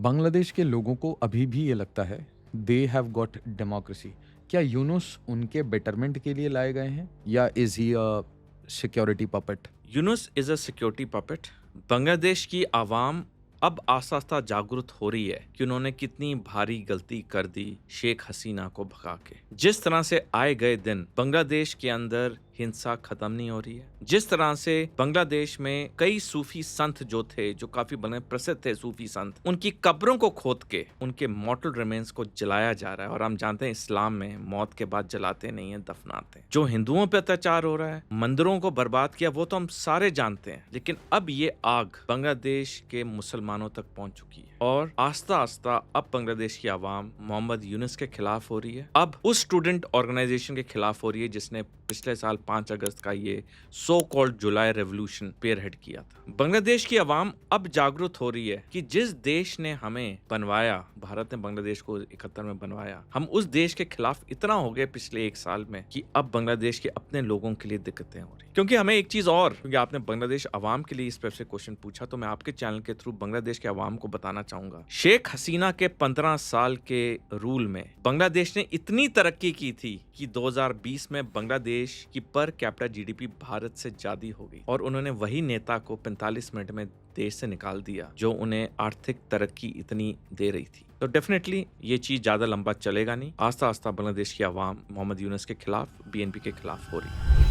बांग्लादेश के लोगों को अभी भी ये लगता है दे हैव गॉट डेमोक्रेसी। क्या यूनुस उनके बेटरमेंट के लिए लाए गए हैं या is he a security puppet? Yunus is a security puppet. Bangladesh की आवाम अब आस्ता आस्ता जागरूक हो रही है कि उन्होंने कितनी भारी गलती कर दी शेख हसीना को भगा के। जिस तरह से आए गए दिन बांग्लादेश के अंदर हिंसा खत्म नहीं हो रही है, जिस तरह से बांग्लादेश में कई सूफी संत जो थे, जो काफी बड़े प्रसिद्ध थे सूफी संत, उनकी कब्रों को खोद के उनके मॉर्टल रिमेन्स को जलाया जा रहा है। और हम जानते हैं इस्लाम में मौत के बाद जलाते नहीं है, दफनाते हैं। जो हिंदुओं पे अत्याचार हो रहा है, मंदिरों को बर्बाद किया, वो तो हम सारे जानते हैं। लेकिन अब ये आग बांग्लादेश के मुसलमानों तक पहुंच चुकी है और आस्ता आस्ता अब बांग्लादेश की आवाम मोहम्मद यूनुस के खिलाफ हो रही है। अब उस स्टूडेंट ऑर्गेनाइजेशन के खिलाफ हो रही है जिसने पिछले साल 5 अगस्त का ये सो कॉल्ड जुलाई रेवोल्यूशन स्पीयरहेड किया था। बांग्लादेश की आवाम अब जागरूक हो रही है कि जिस देश ने हमें बनवाया, भारत ने बांग्लादेश को 71 में बनवाया, हम उस देश के खिलाफ इतना हो गए पिछले 1 साल में कि अब बांग्लादेश के अपने लोगों के लिए दिक्कतें हो रही। क्योंकि हमें एक चीज और, क्योंकि आपने बांग्लादेश आवाम के लिए इस पर से क्वेश्चन पूछा, तो मैं आपके चैनल के थ्रू बांग्लादेश के आवाम को बताना चाहूंगा। शेख हसीना के 15 साल के रूल में बांग्लादेश ने इतनी तरक्की की थी कि 2020 में बांग्लादेश की पर कैपिटा जीडीपी भारत से ज्यादा हो गई और उन्होंने वही नेता को 45 मिनट में देश से निकाल दिया जो उन्हें आर्थिक तरक्की इतनी दे रही थी। तो डेफिनेटली ये चीज ज्यादा लंबा चलेगा नहीं। आस्ता आस्ता बांग्लादेश की आवाम मोहम्मद यूनुस के खिलाफ, बीएनपी के खिलाफ हो रही है।